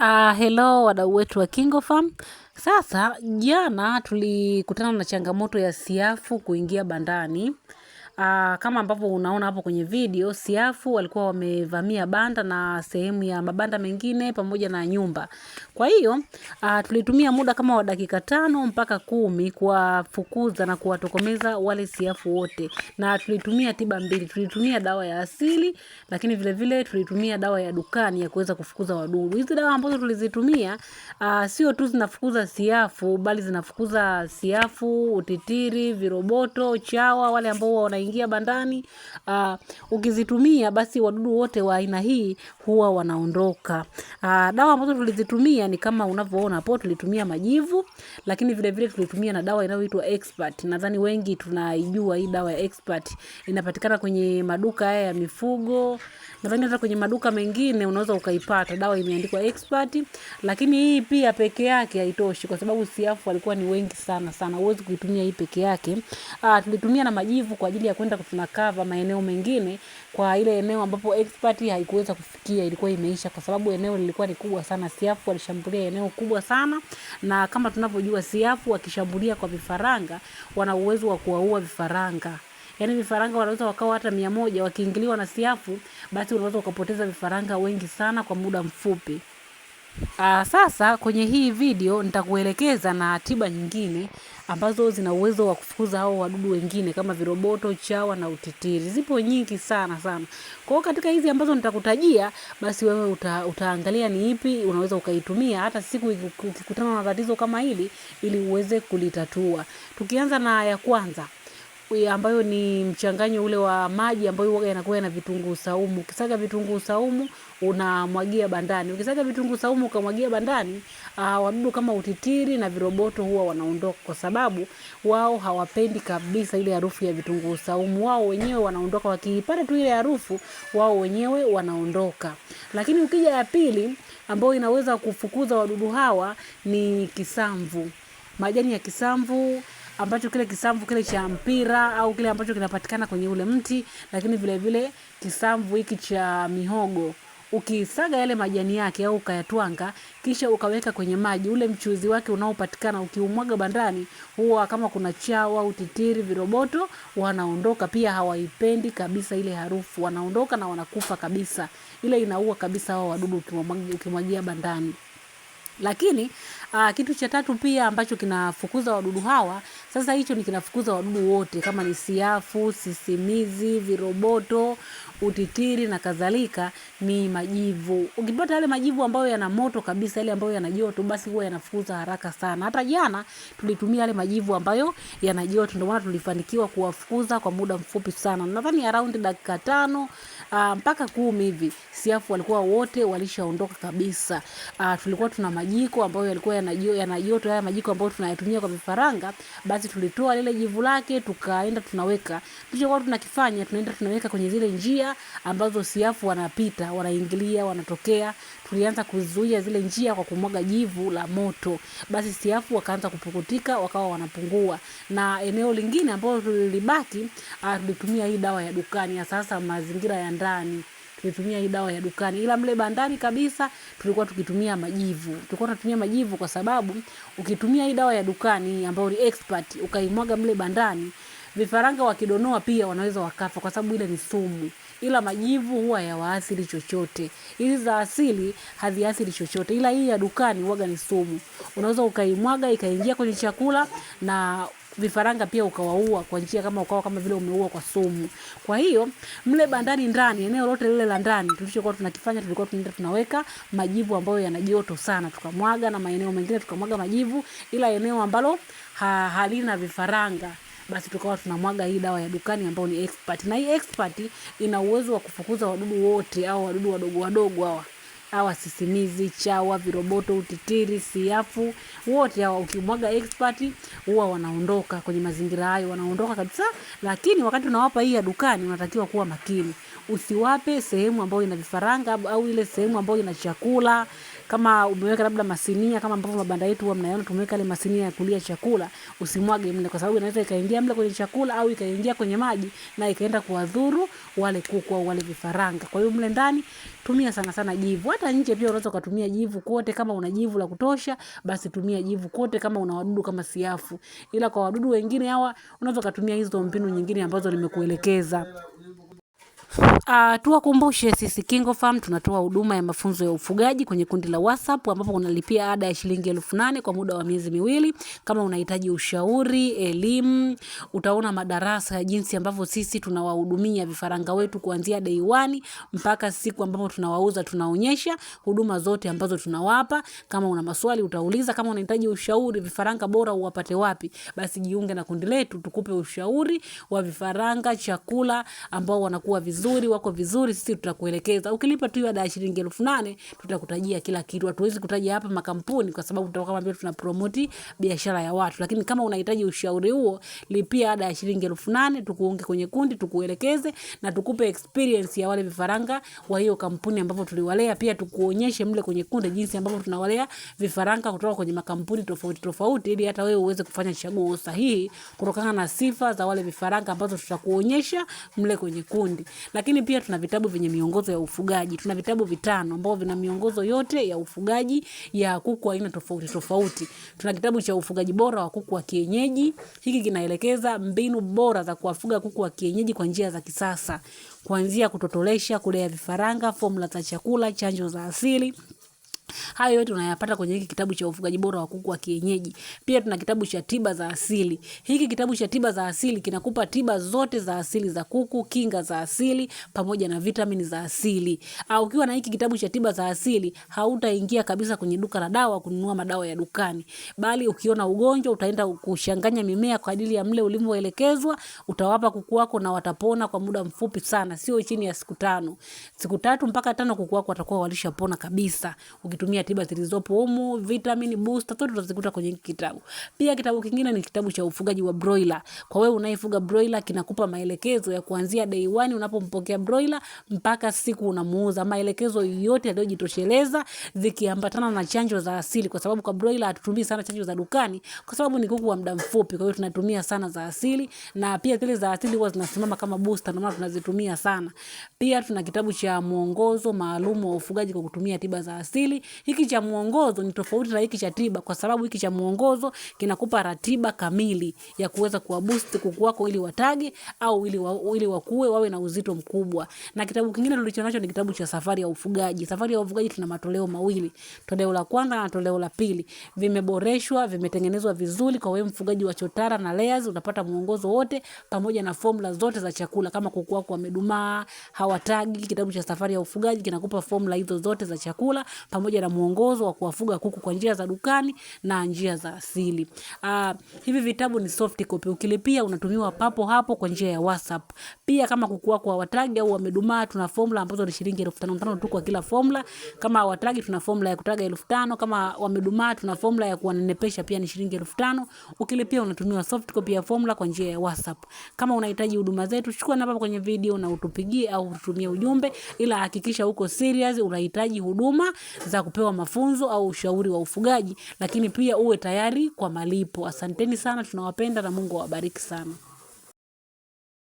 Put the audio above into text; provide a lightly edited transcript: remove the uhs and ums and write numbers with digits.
Hello wadau wetu wa KingoFarm. Sasa jana tulikutana na changamoto ya siafu kuingia bandani. Kama ambavyo unaona hapo kwenye video, siafu walikuwa wamevamia banda na sehemu ya mabanda mengine pamoja na nyumba. Kwa hiyo, tulitumia muda kama wa dakika 5 mpaka 10 kuwafukuza na kuwatokomeza wale siafu wote. Na tulitumia tiba mbili, tulitumia dawa ya asili, lakini vile vile tulitumia dawa ya dukani ya kuweza kufukuza wadudu. Hizi dawa ambazo tulizitumia, sio tu zinafukuza siafu, bali zinafukuza siafu, utitiri, viroboto, chawa, wale ambao wanaingia bandani. Ukizitumia basi wadudu wote wa aina hii huwa wanaondoka. Dawa ambazo tulizitumia ni kama unavyoona hapo, tulitumia majivu, lakini vile vile tulitumia na dawa inayoitwa Expert. Nadhani wengi tunaijua hii dawa ya Expert. Inapatikana kwenye maduka haya ya mifugo. Nadhani hata kwenye maduka mengine unaweza ukaipata. Dawa imeandikwa Expert, lakini hii pia peke yake haitoshi kwa sababu siafu walikuwa ni wengi sana. Huwezi kuitumia hii peke yake. Tulitumia na majivu kwa ajili ya kwenda kutunakava maeneo mengine kwa ile eneo ambapo Expert haikuweza kufikia, ilikuwa imeisha kwa sababu eneo lilikuwa ni kubwa sana. Siafu walishambulia eneo kubwa sana, na kama tunavyojua siafu wakishambulia kwa vifaranga wana uwezo wa kuwaua vifaranga. Yaani vifaranga wanaweza wakawa hata 100, wakiingiliwa na siafu basi unaweza ukapoteza vifaranga wengi sana kwa muda mfupi. Sasa kwenye hii video nitakuelekeza na tiba nyingine ambazo zina uwezo wa kufukuza hao wadudu wengine kama viroboto, chawa na utitiri. Zipo nyingi sana. Kwa hiyo katika hizi ambazo nitakutajia, basi wewe utaangalia ni ipi unaweza ukaitumia hata siku ukikutana na tatizo kama hili ili uweze kulitatua. Tukianza na ya kwanza, ambayo ni mchanganyo ule wa maji ambayo huwa yanakuwa na vitunguu saumu. Ukisaga vitunguu saumu unamwagia bandani. Ukisaga vitunguu saumu ukamwagia bandani, wadudu kama utitiri na viroboto huwa wanaondoka kwa sababu wao hawapendi kabisa ile harufu ya vitunguu saumu. Wao wenyewe wanaondoka, wakipata tu ile harufu wao wenyewe wanaondoka. Lakini ukija ya pili ambayo inaweza kufukuza wadudu hawa ni kisamvu. Majani ya kisamvu, ambacho kile kisamvu kile cha mpira au kile ambacho kinapatikana kwenye ule mti, lakini vile vile kisamvu hiki cha mihogo. Ukisaga yale majani yake au ukayatwanga kisha ukaweka kwenye maji, ule mchuzi wake unaopatikana ukiumwaga bandani, huwa kama kuna chawa, utitiri, viroboto wanaondoka. Pia hawaipendi kabisa ile harufu, wanaondoka na wanakufa kabisa. Ile inaua kabisa hao wadudu ukimwagia bandani. Lakini kitu cha tatu pia ambacho kinafukuza wadudu hawa, sasa hicho ni kinafukuza wadudu wote kama ni siafu, sisimizi, viroboto, utitiri na kadhalika, ni majivu. Ukipata yale majivu ambayo yana moto kabisa, yale ambayo yana joto, basi huwa yanafukuza haraka sana. Hata jana tulitumia yale majivu ambayo yana joto, ndio maana tulifanikiwa kuwafukuza kwa muda mfupi sana. Nadhani around dakika 5 mpaka 10 hivi siafu walikuwa wote walishaondoka kabisa. Tulikuwa tuna majiko ambayo yalikuwa yana joto, haya majiko ambayo tunayatumia kwa vifaranga, basi tulitoa lile jivu lake tukaenda tunaweka. Tulichokuwa tunakifanya, tunaenda tunaweka kwenye zile njia ambazo siafu wanapita, wanaingilia, wanatokea. Tulianza kuzuia zile njia kwa kumwaga jivu la moto. Basi siafu wakaanza kupukutika, wakawa wanapungua. Na eneo lingine ambalo tulibaki, tulitumia hii dawa ya dukani ya sasa mazingira ya ndani. Tulitumia hii dawa ya dukani, ila mle bandani kabisa tulikuwa tukitumia majivu. Tulikuwa tunatumia majivu kwa sababu ukitumia hii dawa ya dukani ambayo ni Expert ukaimwaga mle bandani, vifaranga wakidonoa pia wanaweza wakafa kwa sababu ile ni sumu. Ila majivu huwa hayawaathiri chochote. Hizi za asili haziathiri chochote, ila hii ya dukani huwa ni sumu. Unaweza ukaimwaga ikaingia kwenye chakula na vifaranga pia ukawaua kwa njia kama vile umeua kwa sumu. Kwa hiyo mle bandani ndani, eneo lote lile la ndani, tulichokuwa tunakifanya, tulikuwa tunaenda tunaweka majivu ambayo yana joto sana, tukamwaga, na maeneo mengine tukamwaga majivu, ila eneo ambalo halina vifaranga basi tukawa tunamwaga hii dawa ya dukani ambayo ni Expert. Na hii Expert ina uwezo wa kufukuza wadudu wote au wadudu wadogo hawa sisimizi, chawa, viroboto, utitiri, siafu, wote hawa ukimwaga Expert huwa wanaondoka kwenye mazingira hayo, wanaondoka kabisa. Lakini wakati unawapa hii ya dukani unatakiwa kuwa makini. Usiwape sehemu ambayo ina vifaranga au ile sehemu ambayo ina chakula. Kama umeweka labda masinia, kama ambavyo mabanda yetu huwa mnayaona tumeweka ile masinia ya kulia chakula, usimwage mle kwa sababu inaweza ikaingia mle kwenye chakula au ikaingia kwenye maji na ikaenda kuwadhuru wale kuku au wale vifaranga. Kwa hiyo mle ndani tumia sana sana jivu. Hata nje pia unaweza kutumia jivu kote, kama una jivu la kutosha, basi tumia jivu kote kama una wadudu kama siafu. Ila kwa wadudu wengine hawa unaweza kutumia hizo mbinu nyingine ambazo nimekuelekeza. Tuwakumbushe sisi KingoFarm tunatoa huduma ya mafunzo ya ufugaji kwenye kundi la WhatsApp ambapo unalipia ada ya shilingi 8,000 kwa muda wa miezi 2. Kama unahitaji ushauri, elimu, utaona madarasa ya jinsi ambavyo sisi tunawahudumia vifaranga wetu kuanzia day 1 mpaka siku ambapo tunawauza, tunaonyesha huduma zote ambazo tunawapa. Kama una maswali utauliza, kama unahitaji ushauri vifaranga bora uwapate wapi, basi jiunge na kundi letu tukupe ushauri wa vifaranga, chakula ambao wanakuwa vizuri, wako vizuri, sisi tutakuelekeza. Ukilipa tu ada ya shilingi 8,000 tutakutajia kila kitu. Hatuwezi kutaja hapa makampuni kwa sababu tutakuwa kama vile tunapromote biashara ya watu. Lakini kama unahitaji ushauri huo, lipia ada ya shilingi 8,000 tukuunge kwenye kundi, tukuelekeze na tukupe experience ya wale vifaranga wa hiyo kampuni ambapo tuliwalea. Pia tukuonyeshe mle kwenye kundi jinsi ambavyo tunawalea vifaranga kutoka kwenye makampuni tofauti tofauti, ili hata wewe uweze kufanya chaguo sahihi kutokana na sifa za wale vifaranga ambazo tutakuonyesha mle kwenye kundi. Lakini pia tuna vitabu vyenye miongozo ya ufugaji. Tuna vitabu 5 ambavyo vina miongozo yote ya ufugaji ya kuku aina tofauti tofauti. Tuna kitabu cha ufugaji bora wa kuku wa kienyeji. Hiki kinaelekeza mbinu bora za kuwafuga kuku wa kienyeji kwa njia za kisasa. Kuanzia kutotolesha, kulea vifaranga, formula za chakula, chanjo za asili. Hayo yote unayapata kwenye hiki kitabu cha ufugaji bora wa kuku wa kienyeji. Pia tuna kitabu cha tiba za asili. Hiki kitabu cha tiba za asili kinakupa tiba zote za asili za kuku, kinga za asili pamoja na vitamini za asili. Ukiwa na hiki kitabu cha tiba za asili, hautaingia kabisa kwenye duka la dawa kununua madawa ya dukani. Bali ukiona ugonjwa utaenda kuchanganya mimea kwa ajili ya mle ulivyoelekezwa, utawapa kuku wako na watapona kwa muda mfupi sana, sio chini ya siku 5. Siku 3 mpaka 5 kuku wako watakuwa walishapona kabisa. Ukitumia tiba zilizopo humu, vitamin booster zote utazikuta kwenye kitabu. Pia kitabu kingine ni kitabu cha ufugaji wa broiler. Kwa wewe unayefuga broiler, kinakupa maelekezo ya kuanzia day 1 unapompokea broiler mpaka siku unamuuza. Maelekezo yote yaliyojitosheleza zikiambatana na chanjo za asili, kwa sababu kwa broiler hatutumii sana chanjo za dukani kwa sababu ni kuku wa muda mfupi. Kwa hiyo tunatumia sana za asili, na pia zile za asili huwa zinasimama kama booster, ndio maana tunazitumia sana. Pia tuna kitabu cha mwongozo maalum wa ufugaji kwa kutumia tiba za asili. Hiki cha mwongozo ni tofauti na hiki cha tiba, kwa sababu hiki cha mwongozo kinakupa ratiba kamili ya kuweza kuwaboost kuku wako ili watage au ili wakue wawe na uzito mkubwa. Na kitabu kingine tulichonacho ni kitabu cha safari ya ufugaji. Safari ya ufugaji tuna matoleo mawili. Toleo la kwanza na toleo la pili. Vimeboreshwa, vimetengenezwa vizuri kwa wewe mfugaji wa chotara na layers. Utapata mwongozo wote pamoja na formula zote za chakula kama kuku wako wamedumaa, hawatagi. Kitabu cha safari ya ufugaji kinakupa formula hizo zote za chakula pamoja na mwongozo wa kuwafuga kuku kwa njia za dukani na njia za asili. Hivi vitabu ni soft copy. Ukilipia unatumiwa papo hapo kwa njia ya WhatsApp. Pia kama kuku wako hawatagi au wamedumaa, tuna formula ambazo ni shilingi 5,500 tu kwa kila formula. Kama hawatagi tuna formula ya kutaga 5,000. Kama wamedumaa tuna formula ya kuwanenepesha pia ni shilingi 5,000. Ukilipia unatumiwa soft copy ya formula kwa njia ya WhatsApp. Kama unahitaji huduma zetu, chukua namba kwenye video na utupigie au ututumie ujumbe, ila hakikisha uko serious unahitaji huduma za kupewa mafunzo au ushauri wa ufugaji, lakini pia uwe tayari kwa malipo. Asanteni sana, tunawapenda na Mungu awabariki sana.